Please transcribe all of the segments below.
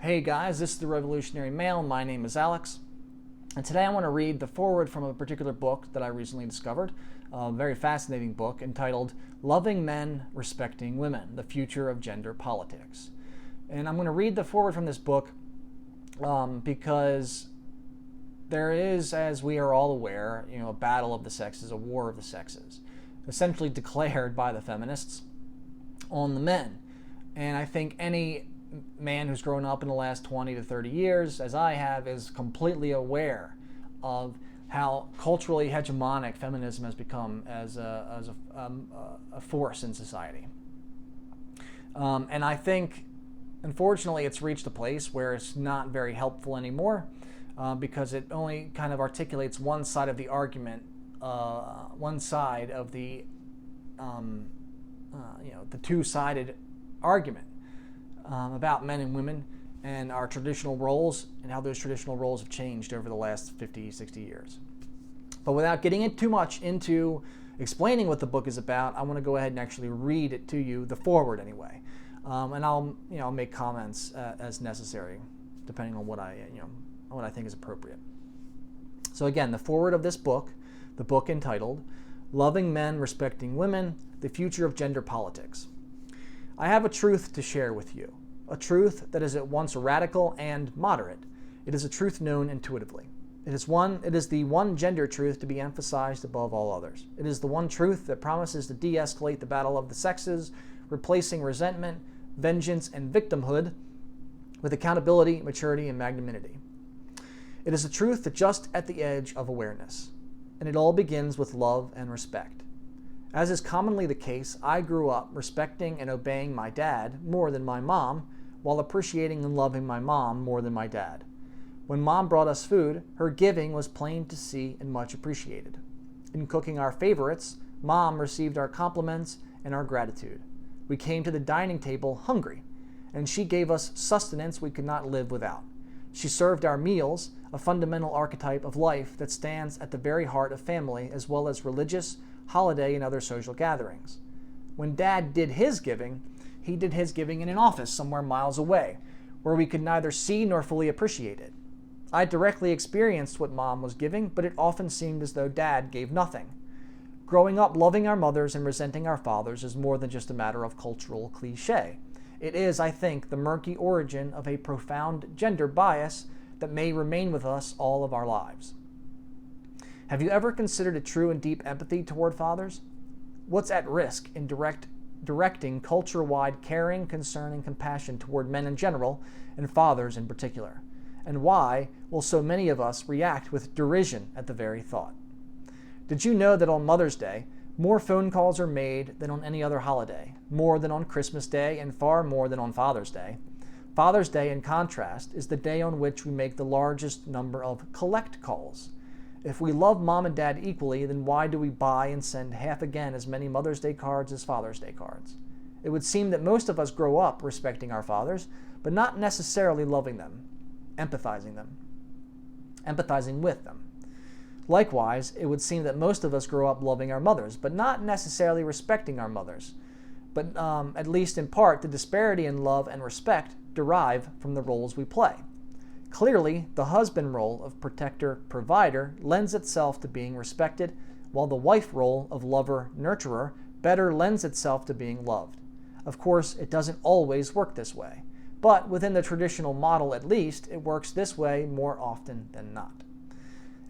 Hey guys, this is the Revolutionary Male. My name is Alex, and today I want to read the foreword from a particular book that I recently discovered, a very fascinating book entitled Loving Men, Respecting Women, The Future of Gender Politics. And I'm going to read the foreword from this book because there is, as we are all aware, a battle of the sexes, a war of the sexes, essentially declared by the feminists on the men. And I think any man who's grown up in the last 20 to 30 years, as I have, is completely aware of how culturally hegemonic feminism has become as a force in society. And I think, unfortunately, it's reached a place where it's not very helpful anymore because it only kind of articulates one side of the argument, one side of the two-sided argument about men and women and our traditional roles and how those traditional roles have changed over the last 50, 60 years. But without getting too much into explaining what the book is about, I want to go ahead and actually read it to you, the foreword anyway. And I'll make comments as necessary, depending on what I think is appropriate. So again, the foreword of this book, the book entitled Loving Men, Respecting Women, The Future of Gender Politics. I have a truth to share with you, a truth that is at once radical and moderate. It is a truth known intuitively. It is the one gender truth to be emphasized above all others. It is the one truth that promises to de-escalate the battle of the sexes, replacing resentment, vengeance, and victimhood with accountability, maturity, and magnanimity. It is a truth that just at the edge of awareness, and it all begins with love and respect. As is commonly the case, I grew up respecting and obeying my dad more than my mom, while appreciating and loving my mom more than my dad. When mom brought us food, her giving was plain to see and much appreciated. In cooking our favorites, mom received our compliments and our gratitude. We came to the dining table hungry, and she gave us sustenance we could not live without. She served our meals, a fundamental archetype of life that stands at the very heart of family as well as religious, holiday, and other social gatherings. When Dad did his giving, he did his giving in an office somewhere miles away, where we could neither see nor fully appreciate it. I directly experienced what Mom was giving, but it often seemed as though Dad gave nothing. Growing up loving our mothers and resenting our fathers is more than just a matter of cultural cliche. It is, I think, the murky origin of a profound gender bias that may remain with us all of our lives. Have you ever considered a true and deep empathy toward fathers? What's at risk in directing culture-wide caring, concern, and compassion toward men in general, and fathers in particular? And why will so many of us react with derision at the very thought? Did you know that on Mother's Day, more phone calls are made than on any other holiday, more than on Christmas Day, and far more than on Father's Day? Father's Day, in contrast, is the day on which we make the largest number of collect calls. If we love Mom and Dad equally, then why do we buy and send half again as many Mother's Day cards as Father's Day cards? It would seem that most of us grow up respecting our fathers, but not necessarily loving them, empathizing with them. Likewise, it would seem that most of us grow up loving our mothers, but not necessarily respecting our mothers. But at least in part, the disparity in love and respect derive from the roles we play. Clearly, the husband role of protector-provider lends itself to being respected, while the wife role of lover-nurturer better lends itself to being loved. Of course, it doesn't always work this way, but within the traditional model at least, it works this way more often than not.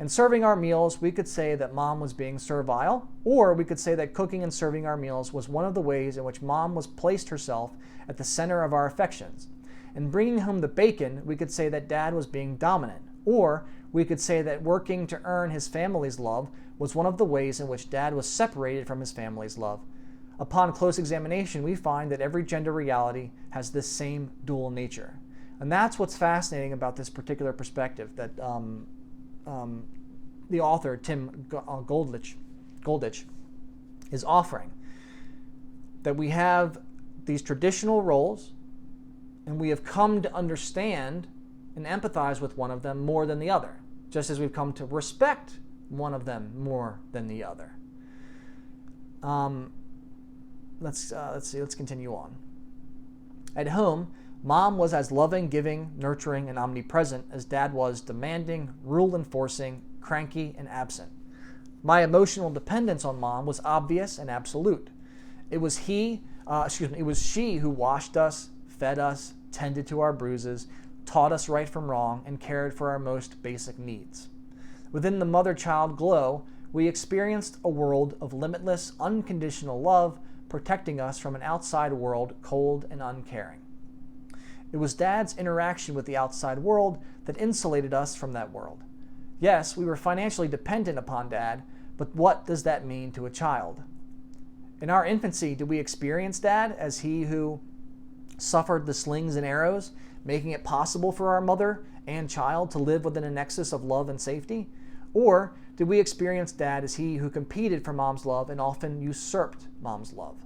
In serving our meals, we could say that Mom was being servile, or we could say that cooking and serving our meals was one of the ways in which Mom was placed herself at the center of our affections. In bringing home the bacon, we could say that Dad was being dominant, or we could say that working to earn his family's love was one of the ways in which Dad was separated from his family's love. Upon close examination, we find that every gender reality has this same dual nature. And that's what's fascinating about this particular perspective that the author, Tim Goldich, is offering. That we have these traditional roles, and we have come to understand and empathize with one of them more than the other, just as we've come to respect one of them more than the other. Let's continue on. At home, Mom was as loving, giving, nurturing, and omnipresent as Dad was demanding, rule-enforcing, cranky, and absent. My emotional dependence on Mom was obvious and absolute. It was she who washed us, fed us, tended to our bruises, taught us right from wrong, and cared for our most basic needs. Within the mother-child glow, we experienced a world of limitless, unconditional love, protecting us from an outside world cold and uncaring. It was Dad's interaction with the outside world that insulated us from that world. Yes, we were financially dependent upon Dad, but what does that mean to a child? In our infancy, did we experience Dad as he who suffered the slings and arrows, making it possible for our mother and child to live within a nexus of love and safety? Or did we experience Dad as he who competed for Mom's love and often usurped Mom's love?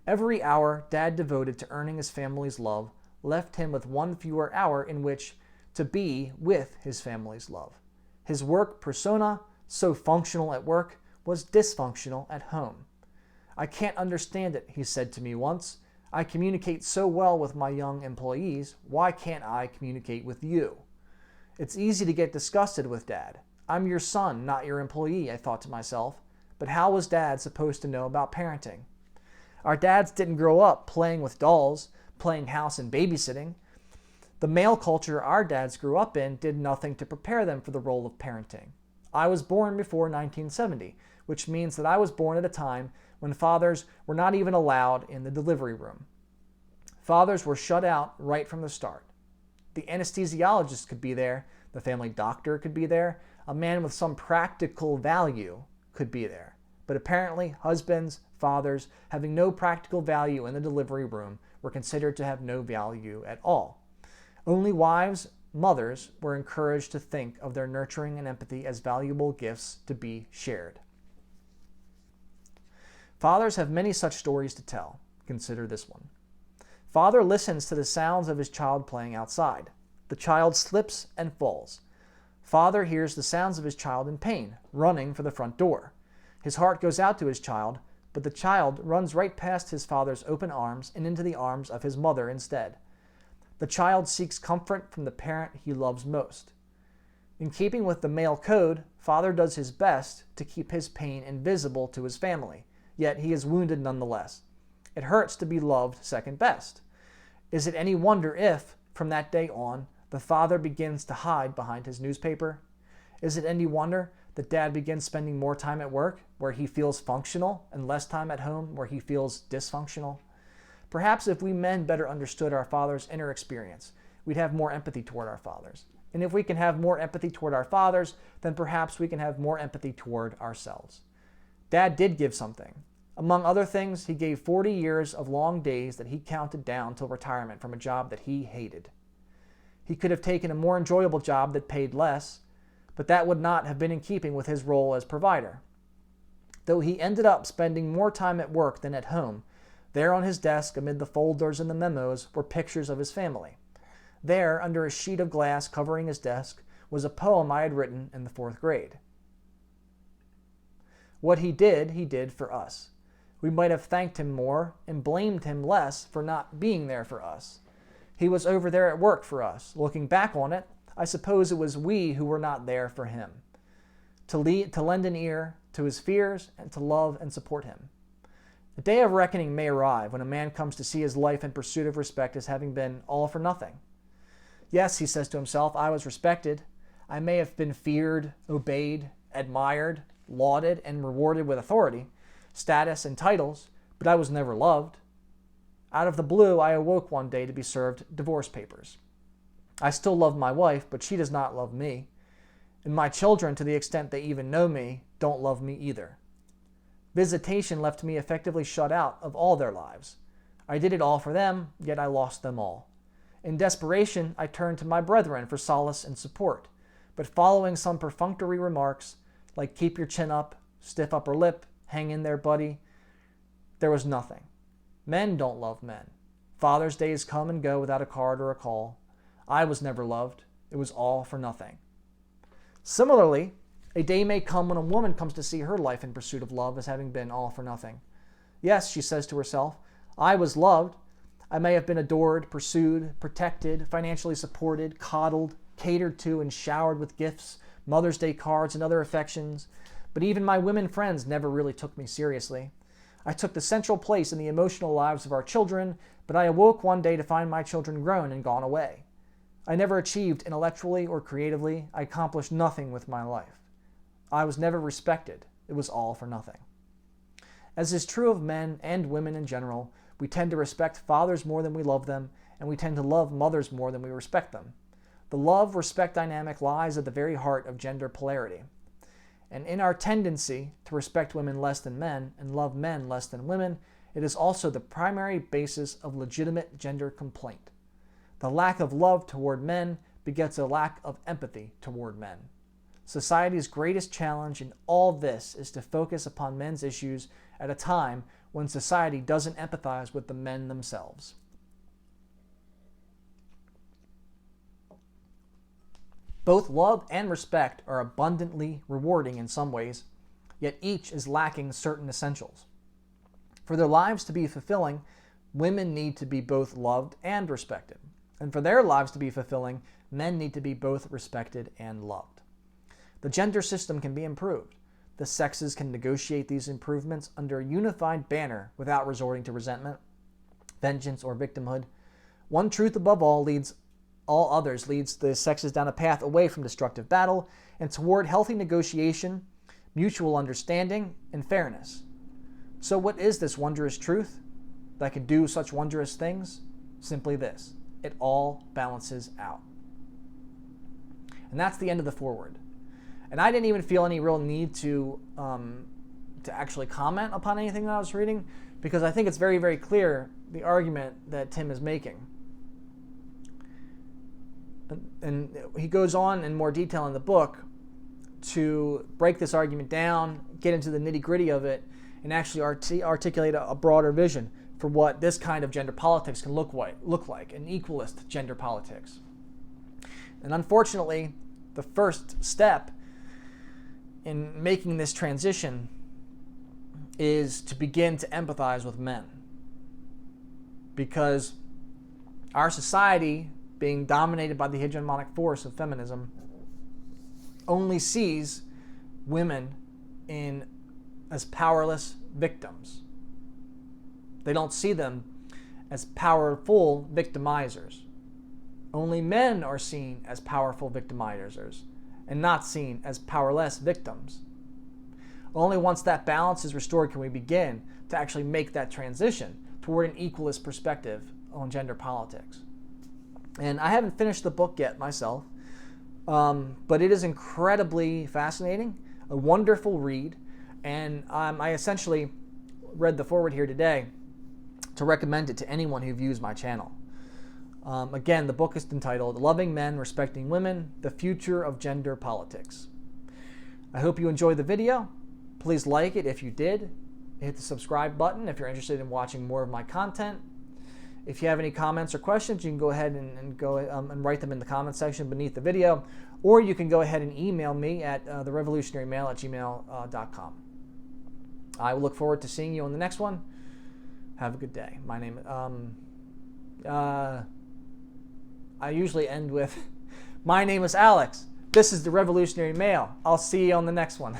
Every hour Dad devoted to earning his family's love left him with one fewer hour in which to be with his family's love. His work persona, so functional at work, was dysfunctional at home. "I can't understand it," he said to me once. "I communicate so well with my young employees. Why can't I communicate with you?" It's easy to get disgusted with Dad. "I'm your son, not your employee," I thought to myself. But how was Dad supposed to know about parenting? Our dads didn't grow up playing with dolls, playing house and babysitting. The male culture our dads grew up in did nothing to prepare them for the role of parenting. I was born before 1970, which means that I was born at a time when fathers were not even allowed in the delivery room. Fathers were shut out right from the start. The anesthesiologist could be there, the family doctor could be there, a man with some practical value could be there. But apparently, husbands, fathers, having no practical value in the delivery room were considered to have no value at all. Only wives, mothers, were encouraged to think of their nurturing and empathy as valuable gifts to be shared. Fathers have many such stories to tell. Consider this one. Father listens to the sounds of his child playing outside. The child slips and falls. Father hears the sounds of his child in pain, running for the front door. His heart goes out to his child, but the child runs right past his father's open arms and into the arms of his mother instead. The child seeks comfort from the parent he loves most. In keeping with the male code, father does his best to keep his pain invisible to his family, yet he is wounded nonetheless. It hurts to be loved second best. Is it any wonder if, from that day on, the father begins to hide behind his newspaper? Is it any wonder that Dad begins spending more time at work, where he feels functional, and less time at home, where he feels dysfunctional? Perhaps if we men better understood our father's inner experience, we'd have more empathy toward our fathers. And if we can have more empathy toward our fathers, then perhaps we can have more empathy toward ourselves. Dad did give something. Among other things, he gave 40 years of long days that he counted down till retirement from a job that he hated. He could have taken a more enjoyable job that paid less, but that would not have been in keeping with his role as provider. Though he ended up spending more time at work than at home, there on his desk amid the folders and the memos were pictures of his family. There, under a sheet of glass covering his desk, was a poem I had written in the 4th grade. What he did for us. We might have thanked him more and blamed him less for not being there for us. He was over there at work for us. Looking back on it, I suppose it was we who were not there for him. To lend an ear to his fears and to love and support him. The day of reckoning may arrive when a man comes to see his life in pursuit of respect as having been all for nothing. Yes, he says to himself, I was respected. I may have been feared, obeyed, admired, lauded, and rewarded with authority, status, and titles, but I was never loved. Out of the blue, I awoke one day to be served divorce papers. I still love my wife, but she does not love me. And my children, to the extent they even know me, don't love me either. Visitation left me effectively shut out of all their lives. I did it all for them, yet I lost them all. In desperation, I turned to my brethren for solace and support, but following some perfunctory remarks, like keep your chin up, stiff upper lip, hang in there, buddy, there was nothing. Men don't love men. Father's days come and go without a card or a call. I was never loved. It was all for nothing. Similarly, a day may come when a woman comes to see her life in pursuit of love as having been all for nothing. Yes, she says to herself, I was loved. I may have been adored, pursued, protected, financially supported, coddled, catered to, and showered with gifts, Mother's Day cards, and other affections. But even my women friends never really took me seriously. I took the central place in the emotional lives of our children, but I awoke one day to find my children grown and gone away. I never achieved intellectually or creatively. I accomplished nothing with my life. I was never respected. It was all for nothing. As is true of men and women in general, we tend to respect fathers more than we love them, and we tend to love mothers more than we respect them. The love-respect dynamic lies at the very heart of gender polarity. And in our tendency to respect women less than men and love men less than women, it is also the primary basis of legitimate gender complaint. The lack of love toward men begets a lack of empathy toward men. Society's greatest challenge in all this is to focus upon men's issues at a time when society doesn't empathize with the men themselves. Both love and respect are abundantly rewarding in some ways, yet each is lacking certain essentials. For their lives to be fulfilling, women need to be both loved and respected. And for their lives to be fulfilling, men need to be both respected and loved. The gender system can be improved. The sexes can negotiate these improvements under a unified banner without resorting to resentment, vengeance, or victimhood. One truth above all leads all others leads the sexes down a path away from destructive battle and toward healthy negotiation, mutual understanding, and fairness. So what is this wondrous truth that can do such wondrous things? Simply this: it all balances out. And that's the end of the foreword. And I didn't even feel any real need to actually comment upon anything that I was reading, because I think it's very, very clear the argument that Tim is making. And he goes on in more detail in the book to break this argument down, get into the nitty-gritty of it, and actually articulate a broader vision for what this kind of gender politics can look like, an equalist gender politics. And unfortunately, the first step in making this transition is to begin to empathize with men. Because our society, being dominated by the hegemonic force of feminism, only sees women as powerless victims. They don't see them as powerful victimizers. Only men are seen as powerful victimizers and not seen as powerless victims. Only once that balance is restored can we begin to actually make that transition toward an equalist perspective on gender politics. And I haven't finished the book yet myself, but it is incredibly fascinating, a wonderful read, and I essentially read the foreword here today to recommend it to anyone who views my channel. Again, the book is entitled Loving Men, Respecting Women, The Future of Gender Politics. I hope you enjoyed the video. Please like it if you did. Hit the subscribe button if you're interested in watching more of my content. If you have any comments or questions, you can go ahead and write them in the comment section beneath the video, or you can go ahead and email me at therevolutionarymail@gmail.com. I will look forward to seeing you on the next one. Have a good day. My name I usually end with, my name is Alex. This is the Revolutionary Mail. I'll see you on the next one.